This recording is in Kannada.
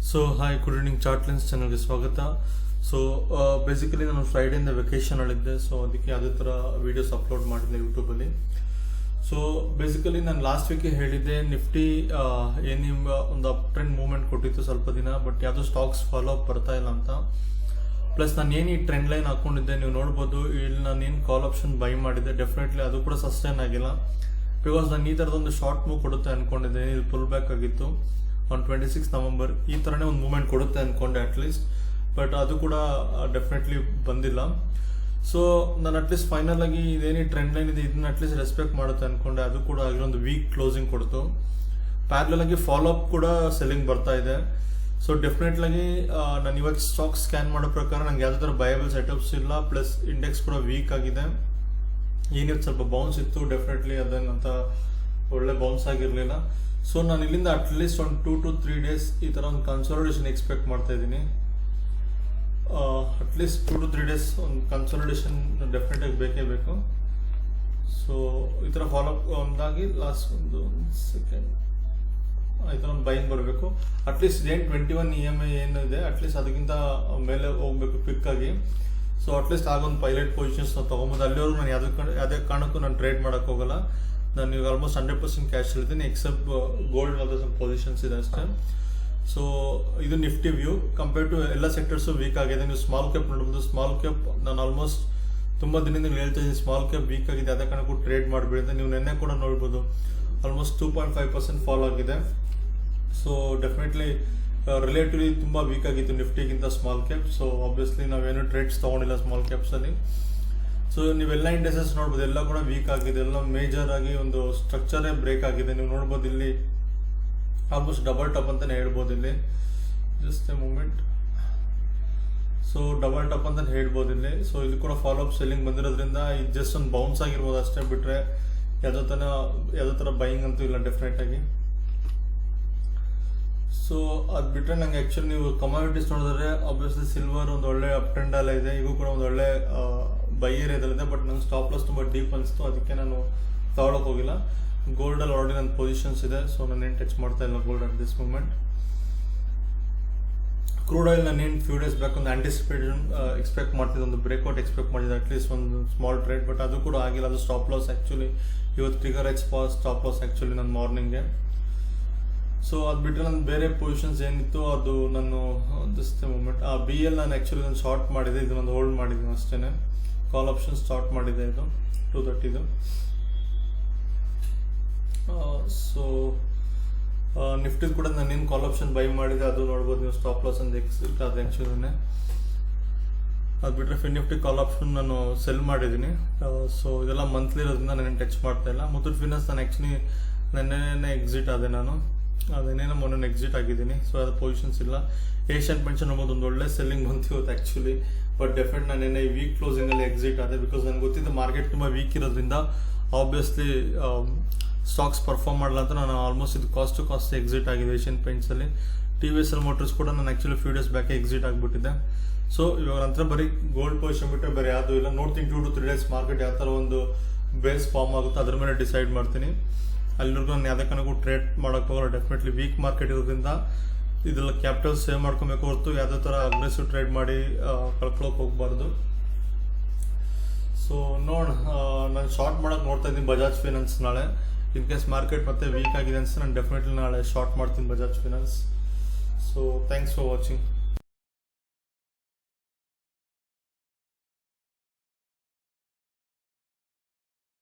So hi, good evening. ಚಾರ್ಟ್ಲೆನ್ಸ್ ಚಾನಲ್ಗೆ ಸ್ವಾಗತ. ಸೊ ಬೇಸಿಕಲಿ ನಾನು ಫ್ರೈಡೆಯಿಂದ ವೆಕೇಷನಲ್ಲಿದ್ದೆ, ಸೊ ಅದಕ್ಕೆ ಯಾವುದೇ ಥರ ವೀಡಿಯೋಸ್ ಅಪ್ಲೋಡ್ ಮಾಡಿದ್ದೆ ಯೂಟ್ಯೂಬಲ್ಲಿ. ಸೊ ಬೇಸಿಕಲಿ ನಾನು ಲಾಸ್ಟ್ ವೀಕೆ ಹೇಳಿದ್ದೆ, ನಿಫ್ಟಿ ಏನು ಒಂದು ಅಪ್ ಟ್ರೆಂಡ್ ಮೂವ್ಮೆಂಟ್ ಕೊಟ್ಟಿತ್ತು ಸ್ವಲ್ಪ ದಿನ, ಬಟ್ ಯಾವುದೋ ಸ್ಟಾಕ್ಸ್ ಫಾಲೋ ಅಪ್ ಬರ್ತಾ ಇಲ್ಲ ಅಂತ. ಪ್ಲಸ್ ನಾನು ಏನು ಈ ಟ್ರೆಂಡ್ ಲೈನ್ ಹಾಕೊಂಡಿದ್ದೆ ನೀವು ನೋಡ್ಬೋದು. ಇಲ್ಲಿ ನಾನು ಏನು ಕಾಲ್ ಆಪ್ಷನ್ ಬೈ ಮಾಡಿದ್ದೆ, ಡೆಫಿನೆಟ್ಲಿ ಅದು ಕೂಡ ಸಸ್ಟೈನ್ ಆಗಿಲ್ಲ. ಬಿಕಾಸ್ ನಾನು ಈ ಥರದೊಂದು ಶಾರ್ಟ್ ಮೂವ್ ಕೊಡುತ್ತೆ ಅಂದ್ಕೊಂಡಿದ್ದೆ. ಇದು ಪುಲ್ ಬ್ಯಾಕ್ ಆಗಿತ್ತು ಆನ್ 26 ನವಂಬರ್. ಈ ಥರನೇ ಒಂದು ಮೂವ್ಮೆಂಟ್ ಕೊಡುತ್ತೆ ಅಂದ್ಕೊಂಡೆ ಅಟ್ಲೀಸ್ಟ್, ಬಟ್ ಅದು ಕೂಡ ಡೆಫಿನೆಟ್ಲಿ ಬಂದಿಲ್ಲ. ಸೊ ನಾನು ಅಟ್ಲೀಸ್ಟ್ ಫೈನಲ್ ಆಗಿ ಇದೇನು ಟ್ರೆಂಡ್ ಲೈನ್ ಇದೆ ಇದನ್ನ ಅಟ್ಲೀಸ್ಟ್ ರೆಸ್ಪೆಕ್ಟ್ ಮಾಡುತ್ತೆ ಅಂದ್ಕೊಂಡೆ. ಅದು ಕೂಡ ಆಗಿರೋದು ವೀಕ್ ಕ್ಲೋಸಿಂಗ್ ಕೊಡ್ತು. ಪ್ಯಾರಲಲ್ ಆಗಿ ಫಾಲೋ ಅಪ್ ಕೂಡ ಸೆಲ್ಲಿಂಗ್ ಬರ್ತಾ ಇದೆ. ಸೊ ಡೆಫಿನೆಟ್ಲಾಗಿ ನಾನು ಇವಾಗ ಸ್ಟಾಕ್ ಸ್ಕ್ಯಾನ್ ಮಾಡೋ ಪ್ರಕಾರ ನಂಗೆ ಯಾವುದೇ ಥರ ಬಯಬಲ್ ಸೆಟಪ್ಸ್ ಇಲ್ಲ. ಪ್ಲಸ್ ಇಂಡೆಕ್ಸ್ ಕೂಡ ವೀಕ್ ಆಗಿದೆ. ಏನಿತ್ತು ಸ್ವಲ್ಪ ಬೌನ್ಸ್ ಇತ್ತು, ಡೆಫಿನೆಟ್ಲಿ ಅದೇನಂತ ಒಳ್ಳೆ ಬೌನ್ಸ್ ಆಗಿರಲಿಲ್ಲ. ಸೊ ನಾನು ಇಲ್ಲಿಂದ ಅಟ್ಲೀಸ್ಟ್ ಒಂದು 2 to 3 ಡೇಸ್ ಈ ಥರ ಒಂದು ಕನ್ಸಾಲಿಡೇಷನ್ ಎಕ್ಸ್ಪೆಕ್ಟ್ ಮಾಡ್ತಾ ಇದ್ದೀನಿ. ಅಟ್ಲೀಸ್ಟ್ 2 to 3 ಡೇಸ್ ಒಂದು ಕನ್ಸಾಲಿಡೇಷನ್ ಡೆಫಿನೆಟಾಗಿ ಬೇಕೇ ಬೇಕು. ಸೊ ಈ ಥರ ಫಾಲೋಅಪ್ ಒಂದಾಗಿ ಲಾಸ್ಟ್ ಒಂದು ಸೆಕೆಂಡ್ ಈ ಥರ ಒಂದು ಬೈನ್ ಬರಬೇಕು. ಅಟ್ಲೀಸ್ಟ್ ಏನು 21 EMI ಏನು ಇದೆ ಅಟ್ಲೀಸ್ಟ್ ಅದಕ್ಕಿಂತ ಮೇಲೆ ಹೋಗಬೇಕು ಕ್ವಿಕ್ ಆಗಿ. ಸೊ ಅಟ್ಲೀಸ್ಟ್ ಆಗೊಂದು ಪೈಲಟ್ ಪೊಸಿಷನ್ಸ್ ನಾವು ತೊಗೊಬೋದು. ಅಲ್ಲಿವರೆಗೂ ನಾನು ಯಾವುದೇ ಕಾರಣಕ್ಕೂ ನಾನು ಟ್ರೇಡ್ ಮಾಡೋಕ್ಕೆ ಹೋಗಲ್ಲ. ನಾನು ಈಗ ಆಲ್ಮೋಸ್ಟ್ 100% ಕ್ಯಾಶ್ ಇರ್ತೀನಿ, ಎಕ್ಸೆಪ್ಟ್ ಗೋಲ್ಡ್ ಅದು ಸ್ವಲ್ಪ ಪೊಸಿಷನ್ಸ್ ಇದೆ ಅಷ್ಟೇ. ಸೊ ಇದು ನಿಫ್ಟಿ ವ್ಯೂ. ಕಂಪೇರ್ ಟು ಎಲ್ಲ ಸೆಕ್ಟರ್ಸು ವೀಕ್ ಆಗಿದೆ. ನೀವು ಸ್ಮಾಲ್ ಕ್ಯಾಪ್ ನೋಡ್ಬೋದು. ಸ್ಮಾಲ್ ಕ್ಯಾಪ್ ನಾನು ಆಲ್ಮೋಸ್ಟ್ ತುಂಬ ದಿನದಿಂದ ಹೇಳ್ತಾ ಇದ್ದೀನಿ, ಸ್ಮಾಲ್ ಕ್ಯಾಪ್ ವೀಕ್ ಆಗಿದೆ, ಅದೇ ಕಾರಣಕ್ಕೂ ಟ್ರೇಡ್ ಮಾಡಿಬಿಡಿದೆ. ನೀವು ನೆನ್ನೆ ಕೂಡ ನೋಡ್ಬೋದು ಆಲ್ಮೋಸ್ಟ್ 2.5% ಫಾಲ್ ಆಗಿದೆ. ಸೊ ಡೆಫಿನೆಟ್ಲಿ ರಿಲೇಟಿವ್ಲಿ ತುಂಬ ವೀಕ್ ಆಗಿತ್ತು ನಿಫ್ಟಿಗಿಂತ ಸ್ಮಾಲ್ ಕ್ಯಾಪ್. ಸೊ ಆಬ್ವಿಯಸ್ಲಿ ನಾವೇನು ಟ್ರೇಡ್ಸ್ ತೊಗೊಂಡಿಲ್ಲ ಸ್ಮಾಲ್ ಕ್ಯಾಪ್ಸಲ್ಲಿ. ಸೊ ನೀವೆಲ್ಲ ಇಂಡೆಸಸ್ ನೋಡ್ಬೋದು, ಎಲ್ಲ ಕೂಡ ವೀಕ್ ಆಗಿದೆ. ಎಲ್ಲ ಮೇಜರ್ ಆಗಿ ಒಂದು ಸ್ಟ್ರಕ್ಚರೇ ಬ್ರೇಕ್ ಆಗಿದೆ. ನೀವು ನೋಡ್ಬೋದು ಇಲ್ಲಿ ಆಲ್ಮೋಸ್ಟ್ ಡಬಲ್ ಟಾಪ್ ಅಂತಲೇ ಹೇಳ್ಬೋದು. ಇಲ್ಲಿ just a moment. So double top ಅಂತಲೇ ಹೇಳ್ಬೋದು ಇಲ್ಲಿ. ಸೊ ಇಲ್ಲಿ ಕೂಡ ಫಾಲೋ ಅಪ್ ಸೆಲ್ಲಿಂಗ್ ಬಂದಿರೋದ್ರಿಂದ ಇದು ಜಸ್ಟ್ ಒಂದು ಬೌನ್ಸ್ ಆಗಿರ್ಬೋದು ಅಷ್ಟೇ, ಬಿಟ್ಟರೆ ಯಾವುದೋ ಥರ ಬೈಯಿಂಗ್ ಅಂತೂ ಇಲ್ಲ ಡೆಫಿನೆಟ್ ಆಗಿ. ಸೊ ಅದು ಬಿಟ್ಟರೆ ನಂಗೆ ಆ್ಯಕ್ಚುಲಿ ನೀವು ಕಮಾಡಿಟೀಸ್ ನೋಡಿದ್ರೆ ಆಬ್ವಿಯಸ್ಲಿ ಸಿಲ್ವರ್ ಒಂದು ಒಳ್ಳೆ ಅಪ್ ಟ್ರೆಂಡಲ್ಲ ಇದೆ. ಈಗೂ ಕೂಡ ಒಂದು ಒಳ್ಳೆ ಬೈ ಏರಿಯಾದಲ್ಲಿದೆ. ಬಟ್ ನಂಗೆ ಸ್ಟಾಪ್ ಲಾಸ್ ತುಂಬ ಡೀಪ್ ಅನಿಸ್ತು, ಅದಕ್ಕೆ ನಾನು ತಗೊಳಕ್ಕೆ ಹೋಗಿಲ್ಲ. ಗೋಲ್ಡಲ್ಲಿ ಆಲ್ರೆಡಿ ನನ್ನ ಪೊಸಿಷನ್ಸ್ ಇದೆ. ಸೊ ನಾನೇನು ಟಚ್ ಮಾಡ್ತಾ ಇಲ್ಲ gold at this moment. Crude oil ನಾನೇನು ಫ್ಯೂ ಡೇಸ್ ಬ್ಯಾಕ್ ಒಂದು ಆಂಟಿಸಿಪೇಷನ್ ಎಕ್ಸ್ಪೆಕ್ಟ್ ಮಾಡ್ತಿದ್ದೆ, ಒಂದು ಬ್ರೇಕ್ಔಟ್ ಎಕ್ಸ್ಪೆಕ್ಟ್ ಮಾಡಿದ್ದೆ, ಅಟ್ಲೀಸ್ಟ್ ಒಂದು ಸ್ಮಾಲ್ ಟ್ರೇಡ್. ಬಟ್ ಅದು ಕೂಡ ಆಗಿಲ್ಲ. ಅದು ಸ್ಟಾಪ್ ಲಾಸ್ ಆ್ಯಕ್ಚುಲಿ ಇವತ್ತು ಟ್ರಿಗರ್ ಸ್ಟಾಪ್ ಲಾಸ್ ಆ್ಯಕ್ಚುಲಿ ನನ್ನ ಮಾರ್ನಿಂಗ್ಗೆ. ಸೊ ಅದು ಬಿಟ್ಟರೆ ನನ್ನ ಬೇರೆ ಪೊಸಿಷನ್ಸ್ ಏನಿತ್ತು ಅದು ನಾನು ಜಸ್ಟ್ ಮೂಮೆಂಟ್ BL ನಾನು ಆ್ಯಕ್ಚುಲಿ ನಾನು ಶಾರ್ಟ್ ಮಾಡಿದೆ, ಇದು ನಾನು ಹೋಲ್ಡ್ ಮಾಡಿದ್ದೀನಿ ಅಷ್ಟೇ. ಕಾಲ್ ಆಪ್ಷನ್ ಸ್ಟಾರ್ಟ್ ಮಾಡಿದೆ ಇದು 230. ಸೊ ನಿಫ್ಟಿ ಕೂಡ ನಾನೇನು ಕಾಲ್ ಆಪ್ಷನ್ ಬೈ ಮಾಡಿದೆ ಅದು ನೋಡ್ಬೋದು ನೀವು. ಸ್ಟಾಪ್ ಲಾಸ್ ಅಂತ ಎಕ್ಸಿಟ್ ಅದು ಆ್ಯಕ್ಚುಲಿನೇ. ಅದು ಬಿಟ್ಟರೆ ನಿಫ್ಟಿ ಕಾಲ್ ಆಪ್ಷನ್ ನಾನು ಸೆಲ್ ಮಾಡಿದ್ದೀನಿ. ಸೊ ಇದೆಲ್ಲ ಮಂತ್ಲಿ ಇರೋದ್ರಿಂದ ನಾನೇನು ಟಚ್ ಮಾಡ್ತಾ ಇಲ್ಲ. ಮುತ್ತೂಟ್ ಫಿನಾನ್ಸ್ ನಾನು ಆ್ಯಕ್ಚುಲಿ ನೆನ್ನೆ ಎಕ್ಸಿಟ್ ಆದೆ. ನಾನು ಅದೇನೇನೋ ಮೊನ್ನೆ ಎಕ್ಸಿಟ್ ಆಗಿದ್ದೀನಿ. ಸೊ ಅದು ಪೊಸಿಷನ್ಸ್ ಇಲ್ಲ. ಏಷ್ಯನ್ ಪೆನ್ಷನ್ ಅನ್ನೋದು ಒಂದು ಒಳ್ಳೆ ಸೆಲ್ಲಿಂಗ್ ಬಂತು ಇವತ್ತು ಆ್ಯಕ್ಚುಲಿ. ಬಟ್ ಡೆಫಿನೆಟ್ ನಾನು ನೆನ್ನೆ ಈ ವೀಕ್ ಕ್ಲೋಸಿಂಗಲ್ಲಿ ಎಕ್ಸಿಟ್ ಆದೆ. ಬಿಕಾಸ್ ನನಗೆ ಗೊತ್ತಿದ್ದು ಮಾರ್ಕೆಟ್ ತುಂಬ ವೀಕ್ ಇರೋದ್ರಿಂದ ಆಬ್ವಿಯಸ್ಲಿ ಸ್ಟಾಕ್ಸ್ ಪರ್ಫಾರ್ಮ್ ಮಾಡಲ್ಲ ಅಂತ ನಾನು ಆಲ್ಮೋಸ್ಟ್ ಇದು ಕಾಸ್ಟ್ ಟು ಕಾಸ್ಟ್ ಎಕ್ಸಿಟ್ ಆಗಿದೆ ಏಷ್ಯನ್ ಪೇಂಟ್ಸಲ್ಲಿ. TVS ಮೋಟರ್ಸ್ ಕೂಡ ನಾನು ಆ್ಯಕ್ಚುಲಿ ಫ್ಯೂ ಡೇಸ್ ಬ್ಯಾಕೆ ಎಕ್ಸಿಟ್ ಆಗಿಬಿಟ್ಟಿದ್ದೆ. ಸೊ ಇವಾಗ ನಂತರ ಬರೀ ಗೋಲ್ಡ್ ಪೊಸಿಷನ್ ಬಿಟ್ಟರೆ ಬೇರೆ ಯಾವುದೂ ಇಲ್ಲ. ನೋಡ್ತೀನಿ 2 to 3 ಡೇಸ್ ಮಾರ್ಕೆಟ್ ಯಾವ ಥರ ಒಂದು ಬೇಸ್ ಫಾರ್ಮ್ ಆಗುತ್ತೋ ಅದ್ರ ಮೇಲೆ ಡಿಸೈಡ್ ಮಾಡ್ತೀನಿ. ಅಲ್ಲಿವರೆಗೂ ನಾನು ಯಾವುದೇ ಕಾರಣಕ್ಕೂ ಟ್ರೇಡ್ ಮಾಡೋಕ್ಕೆ ಹೋಗಲ್ಲ. ಡೆಫಿನೆಟ್ಲಿ ವೀಕ್ ಮಾರ್ಕೆಟ್ ಇರೋದ್ರಿಂದ ಇದೆಲ್ಲ ಕ್ಯಾಪಿಟಲ್ ಸೇವ್ ಮಾಡ್ಕೊಬೇಕು ಹೊರತು ಯಾವುದೇ ಥರ ಅಗ್ರೆಸಿವ್ ಟ್ರೇಡ್ ಮಾಡಿ ಕಳ್ಕೊಳ್ಳೋಕೆ ಹೋಗಬಾರ್ದು. ಸೊ ನಾನು ಶಾರ್ಟ್ ಮಾಡೋಕ್ಕೆ ನೋಡ್ತಾ ಇದ್ದೀನಿ ಬಜಾಜ್ ಫೈನಾನ್ಸ್ ನಾಳೆ. ಇನ್ ಕೇಸ್ ಮಾರ್ಕೆಟ್ ಮತ್ತೆ ವೀಕ್ ಆಗಿದೆ ಅನ್ಸುತ್ತೆ, ನಾನು ಡೆಫಿನೆಟ್ಲಿ ನಾಳೆ ಶಾರ್ಟ್ ಮಾಡ್ತೀನಿ Bajaj finance. So thanks for watching.